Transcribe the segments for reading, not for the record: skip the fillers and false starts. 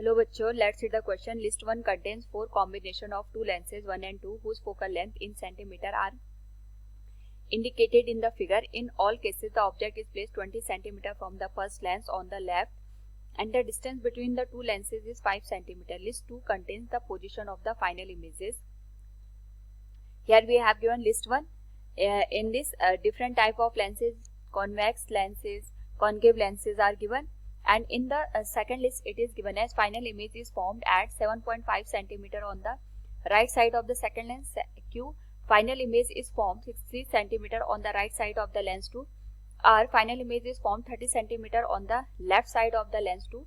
Hello बच्चों, let's see the question. List 1 contains 4 combination of two lenses 1 and 2 whose focal length in centimeter are indicated in the figure. In all cases the object is placed 20 centimeter from the first lens on the left and the distance between the two lenses is 5 centimeter. List 2 contains the position of the final images. Here we have given list 1. In this different type of lenses, convex lenses, concave lenses are given. And in the second list it is given as final image is formed at 7.5 centimeter on the right side of the second lens Q. Final image is formed 60 centimeter on the right side of the lens 2. R. Final image is formed 30 centimeter on the left side of the lens 2.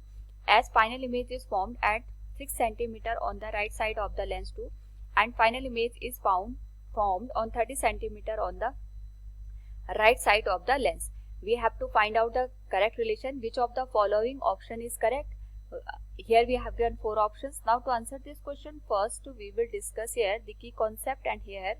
As final image is formed at 6 centimeter on the right side of the lens 2. And final image is formed on 30 centimeter on the right side of the lens. We have to find out the correct relation. Which of the following option is correct? Here we have given 4 options. Now to answer this question, first we will discuss here the key concept, and here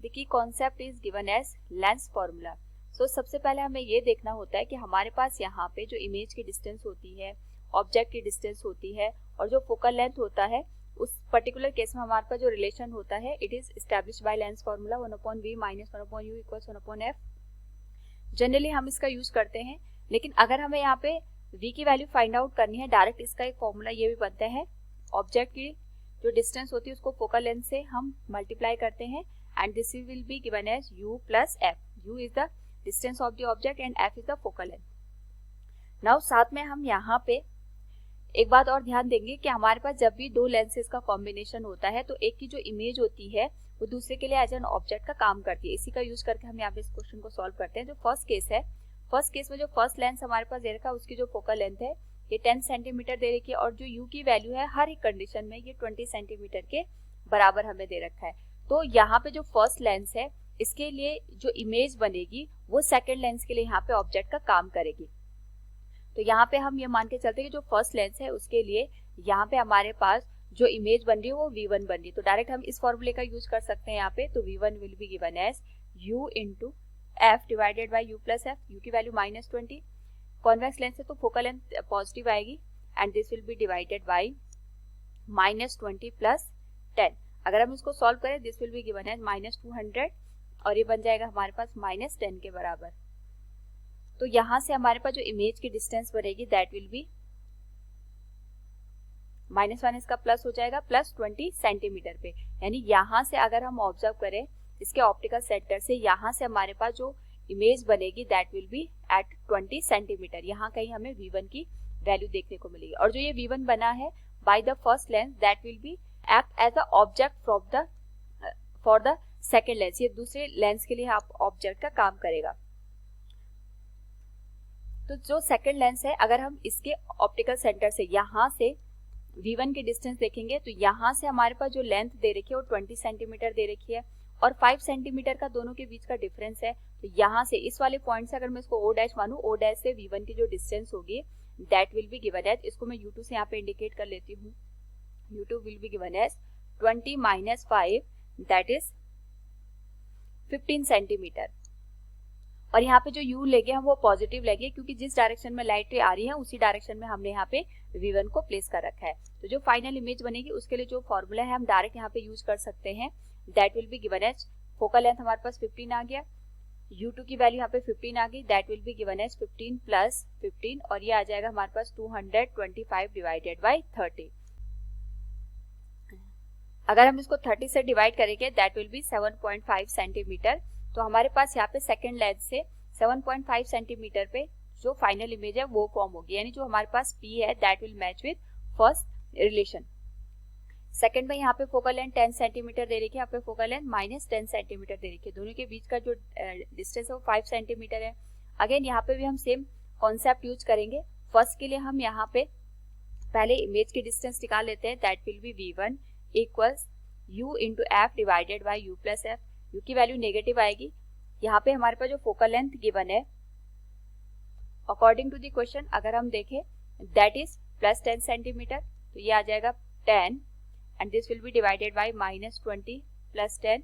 the key concept is given as lens formula. So सबसे पहले हमें ये देखना होता है कि हमारे पास यहाँ पे जो इमेज की डिस्टेंस होती है, ऑब्जेक्ट की डिस्टेंस होती है और जो फोकल लेंथ होता है, उस पर्टिकुलर केस में हमारे पास जो रिलेशन होता है it is established by lens formula 1/v minus 1/u equals 1/f. Generally हम इसका यूज करते हैं, लेकिन अगर हमें यहाँ पे v की वैल्यू फाइंड आउट करनी है, डायरेक्ट इसका एक फॉर्मूला ये भी बनता है. ऑब्जेक्ट की जो डिस्टेंस होती है उसको फोकल लेंथ से हम मल्टीप्लाई करते हैं and this will be given as u plus f. u is the distance of the object and f is the focal length. Now साथ में हम यहाँ पे एक बात और ध्यान देंगे कि हमारे पास जब भी दो लेंसेज का कॉम्बिनेशन होता है तो एक की जो इमेज होती है वो दूसरे के लिए एज एन ऑब्जेक्ट का काम करती है. इसी का यूज करके हम यहाँ पे इस क्वेश्चन को सॉल्व करते हैं. जो फर्स्ट केस है, फर्स्ट केस में जो फर्स्ट लेंस हमारे पास दे रखा है उसकी जो फोकल लेंथ है ये 10 सेंटीमीटर दे रखी है और जो u की वैल्यू है हर एक कंडीशन में ये 20 सेंटीमीटर के बराबर हमें दे रखा है. तो यहाँ पे जो फर्स्ट लेंस है इसके लिए जो इमेज बनेगी वो सेकेंड लेंस के लिए यहाँ पे ऑब्जेक्ट का काम करेगी. तो यहाँ पे हम ये मान के चलते हैं कि जो फर्स्ट लेंस है उसके लिए यहाँ पे हमारे पास जो इमेज बन रही है वो v1 बन रही है. तो डायरेक्ट हम इस फॉर्मूले का यूज कर सकते हैं यहाँ पे. तो v1 will be given as u into f divided by u plus f. u की वैल्यू -20. कॉन्वेक्स लेंस है तो फोकल लेंथ पॉजिटिव आएगी and this will be divided by -20 plus 10. अगर हम इसको सॉल्व करें this will be given as -200 और ये बन जाएगा हमारे पास -10 के बराबर. तो यहाँ से हमारे पास जो इमेज की डिस्टेंस बनेगी दैट विल बी -1 इसका प्लस हो जाएगा प्लस 20 सेंटीमीटर पे. यानी यहाँ से अगर हम ऑब्जर्व करें इसके ऑप्टिकल सेंटर से, यहाँ से हमारे पास जो इमेज बनेगी that will be at 20 centimetre. यहाँ कहीं हमें v1 की वैल्यू देखने को मिलेगी और जो ये v1 बना है by the first lens that will be act as a object for the second lens. ये दूसरे लेंस के लिए आप ऑब्जेक्ट का काम करेगा. तो जो सेकेंड लेंस है अगर हम इसके ऑप्टिकल सेंटर से यहाँ से v1 की डिस्टेंस देखेंगे तो यहाँ से हमारे पास जो लेंथ दे रखी है वो 20 सेंटीमीटर दे रखी है और 5 सेंटीमीटर का दोनों के बीच का डिफरेंस है. तो यहाँ से इस वाले पॉइंट से अगर मैं इसको o डैश मानूं, o डैश से v1 की जो डिस्टेंस होगी that will be given as, इसको मैं u2 से यहाँ पे इंडिकेट कर लेती हूँ. u2 will be given as 20 minus 5 that is 15 centimetre. और यहाँ पे जो u लेंगे हम वो पॉजिटिव लेंगे क्योंकि जिस डायरेक्शन में लाइट आ रही है उसी डायरेक्शन में हमने यहाँ पे v1 को प्लेस कर रखा है. तो जो फाइनल इमेज बनेगी उसके लिए जो फॉर्मूला है हम डायरेक्ट यहाँ पे यूज कर सकते हैं. That will be given as, focal length हमारे पास 15 आ गया, u2 की वैल्यू यहाँ पे 15 आ गई, that will be given as 15 plus 15 और ये आ जाएगा हमारे पास 225 डिवाइडेड बाई 30. अगर हम इसको 30 से डिवाइड करेंगे दैट विल बी 7.5 सेंटीमीटर. तो हमारे पास यहाँ पे सेकेंड लेंस से 7.5 सेंटीमीटर पे जो फाइनल इमेज है वो फॉर्म होगी. यानी जो हमारे पास P है that will match with first relation. Second में यहाँ पे फोकल लेंथ 10 सेंटीमीटर दे रखी है, यहाँ पे फोकल लेंथ -10 सेंटीमीटर दे रखी है. दोनों के बीच का जो डिस्टेंस है वो 5 सेंटीमीटर है. अगेन यहाँ पे भी हम सेम कॉन्सेप्ट यूज करेंगे. फर्स्ट के लिए हम यहाँ पे पहले इमेज की डिस्टेंस निकाल लेते हैं. That will B v1 equals u into f divided by u plus f. u की वैल्यू नेगेटिव आएगी. यहाँ पे हमारे पास जो फोकल लेंथ गिवन है अकॉर्डिंग टू द क्वेश्चन अगर हम देखें दैट इज प्लस 10 सेंटीमीटर. तो ये आ जाएगा 10 and this will be divided by -20 plus 10.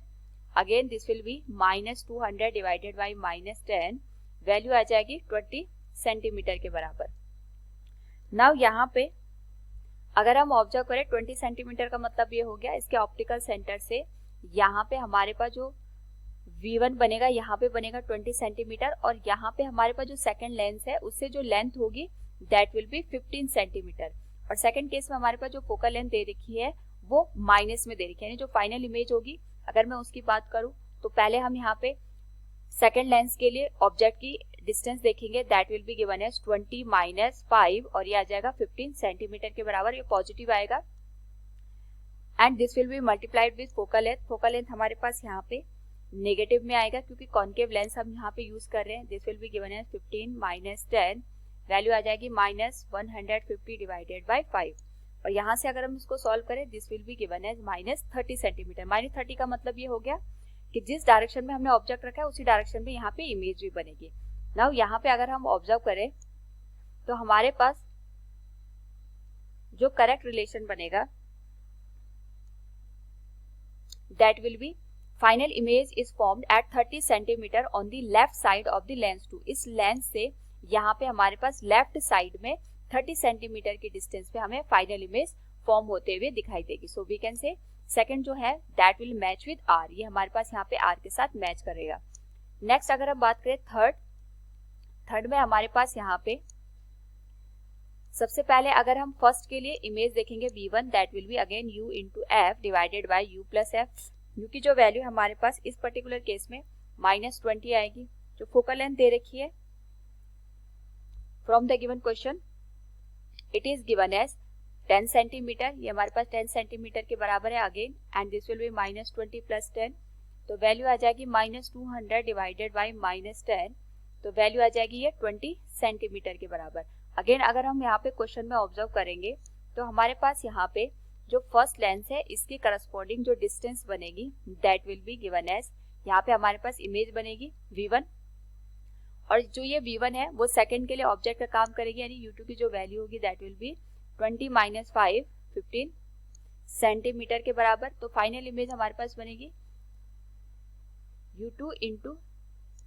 Again this will be -200 divided by -10. Value आ जाएगी 20 सेंटीमीटर के बराबर. नाउ यहाँ पे अगर हम ऑब्जर्व करें 20 सेंटीमीटर का मतलब ये हो गया इसके ऑप्टिकल सेंटर से यहाँ पे हमारे पास जो V1 बनेगा यहाँ पे बनेगा 20 सेंटीमीटर और यहाँ पे हमारे पास जो सेकंड लेंस है उससे जो लेंथ होगी दैट विल बी 15 सेंटीमीटर। और सेकंड केस में हमारे पास जो फोकल लेंथ दे रखी है वो माइनस में दे रखी है, यानी जो फाइनल इमेज होगी अगर मैं उसकी बात करूं तो पहले हम यहाँ पे सेकंड लेंस के लिए ऑब्जेक्ट की डिस्टेंस देखेंगे that will be given as 20 minus 5 और ये आ जाएगा 15 सेंटीमीटर के बराबर, ये पॉजिटिव आएगा। And this will B multiplied with focal length. Focal length हमारे पास यहाँ पे नेगेटिव में आएगा क्योंकि कॉन्केव लेंस हम यहाँ पे यूज कर रहे हैं। This will be given as 15 minus 10, value आ जाएगी माइनस 150 डिवाइडेड बाय 5 और यहाँ से अगर हम इसको सॉल्व करें this will be given as minus 30 centimetre. Minus 30 का मतलब ये हो गया कि जिस डायरेक्शन में हमने ऑब्जेक्ट रखा है उसी डायरेक्शन में यहाँ पे इमेज भी बनेगी। नाउ यहाँ पे अगर हम ऑब्जर्व करें तो हमारे पास जो करेक्ट रिलेशन बनेगा that will be final image is formed at 30 centimetre on the left side of the lens two. इस लेंस से यहाँ पे हमारे पास लेफ्ट साइड में 30 सेंटीमीटर की डिस्टेंस पे हमें फाइनल इमेज फॉर्म होते हुए दिखाई देगी। So we can say second जो है that will match with our, ये हमारे पास यहाँ पे आर के साथ मैच करेगा। नेक्स्ट अगर हम बात करें थर्ड में हमारे पास यहाँ पे सबसे पहले अगर हम फर्स्ट के लिए इमेज देखेंगे V1 that will be again U into F divided by U plus F. U की जो वैल्यू हमारे पास इस पर्टिकुलर केस में माइनस 20 आएगी। जो फोकल लेंथ दे रखी है from the given question it is given as 10 centimetre, ये हमारे पास 10 सेंटीमीटर के बराबर है again. And this will be minus 20 plus 10, तो वैल्यू आ जाएगी माइनस 200 डिवाइडेड बाई माइनस 10, तो वैल्यू आ जाएगी ये 20 सेंटीमीटर के बराबर। अगेन अगर हम यहाँ पे क्वेश्चन में ऑब्जर्व करेंगे तो हमारे पास यहाँ पे जो फर्स्ट लेंस है इसके करस्पॉन्डिंग जो डिस्टेंस बनेगी that will be given as, यहाँ पे हमारे पास इमेज बनेगी V1 और जो ये V1 है वो सेकंड के लिए ऑब्जेक्ट का काम करेगी, यानी U2 की जो वैल्यू होगी that will B 20 minus 5 15 centimetre के बराबर। तो फाइनल इमेज हमारे पास बनेगी U2 into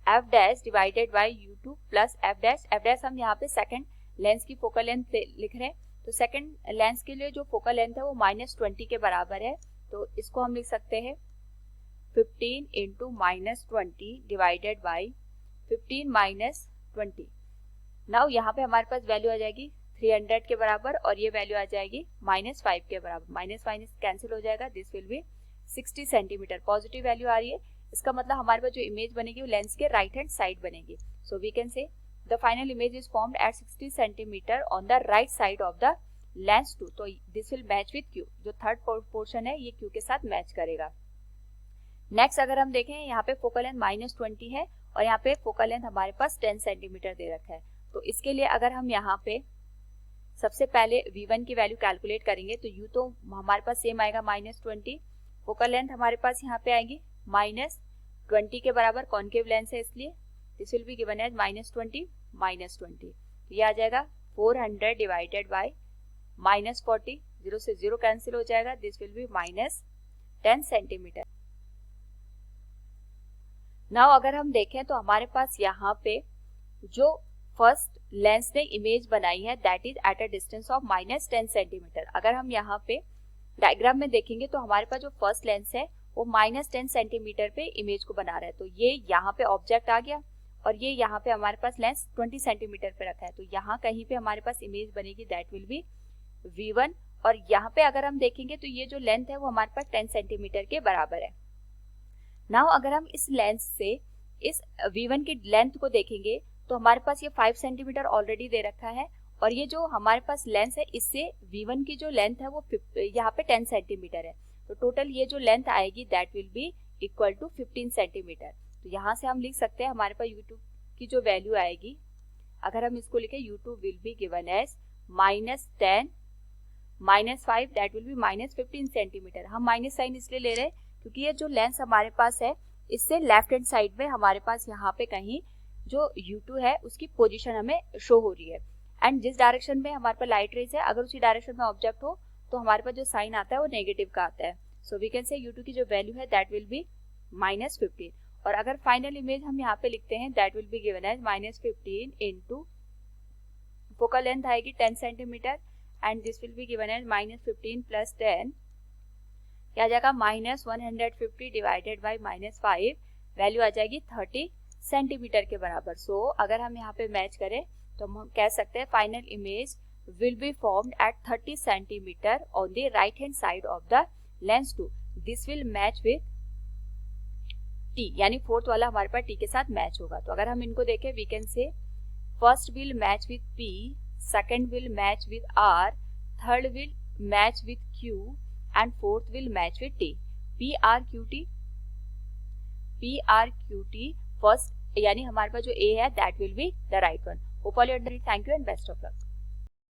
F dash divided by U2 plus F dash. F dash हम यहाँ पे सेकंड लेंस की फोकल लेंथ लिख रहे हैं, तो सेकंड लेंस के लिए जो फोकल लेंथ है वो माइनस 20 के बराबर है, तो इसको हम लिख सकते हैं 15 into minus 20 divided by 15 minus 20। Now यहाँ पे हमारे पास वैल्यू आ जाएगी 300 के बराबर और ये वैल्यू आ जाएगी माइनस 5 के बराबर। माइनस माइनस कैंसिल हो जाएगा, this will be 60 centimetre. Positive value आ रही है, इसका मतलब हमारे पास जो इमेज बनेगी वो लेंस के राइट हैंड साइड बनेगी। So we can say the final image is formed at 60 centimetre on the right side of the lens two. तो this will match with Q, जो थर्ड पोर्शन है ये Q के साथ match करेगा। Next अगर हम देखें यहाँ पे फोकल लेंथ माइनस 20 है और यहाँ पे फोकल लेंथ हमारे पास 10 सेंटीमीटर दे रखा है, तो इसके लिए अगर हम यहाँ पे सबसे पहले V1 की वैल्यू कैलकुलेट करेंगे तो U तो हमारे पास सेम आएगा माइनस 20, फोकल लेंथ हमारे पास यहाँ पे आएगी माइनस 20 के बराबर, कॉन्केव लेंस है इसलिए this will be given as minus 20 minus 20, ये आ जाएगा 400 डिवाइडेड बाय माइनस 40, 0 से 0 कैंसिल हो जाएगा, this will be minus 10 centimetre. Now अगर हम देखें तो हमारे पास यहाँ पे जो फर्स्ट लेंस ने इमेज बनाई है that is at a distance of minus 10 centimetre. अगर हम यहाँ पे डायग्राम में देखेंगे तो हमारे पास जो फर्स्ट लेंस है वो माइनस 10 सेंटीमीटर पे इमेज को बना रहा है, तो ये यहाँ पे ऑब्जेक्ट आ गया और ये यहाँ पे हमारे पास लेंस 20 सेंटीमीटर पे रखा है, तो यहाँ कहीं पे हमारे पास इमेज बनेगी दैट विल बी V1 और यहाँ पे अगर हम देखेंगे तो ये जो लेंथ है वो हमारे पास 10 सेंटीमीटर के बराबर है। नाउ अगर हम इस लेंस से इस V1 की लेंथ को देखेंगे तो हमारे पास ये 5 सेंटीमीटर ऑलरेडी दे रखा है और ये जो हमारे पास लेंस है इससे V1 की जो लेंथ है वो यहाँ पे 10 सेंटीमीटर है, तो टोटल ये जो लेंथ आएगी that will be equal to 15 centimetre. तो यहाँ से हम लिख सकते हैं हमारे पास U2 की जो वैल्यू आएगी, अगर हम इसको लिखें U2 will be given as minus 10 minus 5 that will be minus 15 centimetre. हम माइनस साइन इसलिए ले रहे हैं क्योंकि ये जो लेंस हमारे पास है इससे लेफ्ट हैंड साइड में हमारे पास यहाँ पे कहीं जो U2 है उसकी पोजीशन हमें शो हो रही है, एंड जिस डायरेक्शन में हमारे पास लाइट रेज है अगर उसी डायरेक्शन में ऑब्जेक्ट हो तो हमारे पास जो साइन आता है वो नेगेटिव का आता है। सो वी कैन से U2 की जो वैल्यू है दैट विल बी माइनस 15 और अगर फाइनल इमेज हम यहाँ पे लिखते हैं that will be given as minus 15 into focal length आएगी 10 centimetre and this will be given as -15 + 10, क्या आ जाएगा -150 डिवाइडेड बाई -5, वैल्यू आ जाएगी 30 सेंटीमीटर के बराबर. सो अगर हम यहाँ पे मैच करें तो हम कह सकते हैं final image will be formed at 30 centimeter on the right hand side of the lens 2. This will match with T, यानी फोर्थ वाला हमारे पास T के साथ मैच होगा. तो अगर हम इनको देखें we can say first will match with P, second will match with R, third will match with Q and fourth will match with T. PRQT first, यानी हमारे पास जो A है that will be the right one. Hope all you understand. Thank you and best of luck.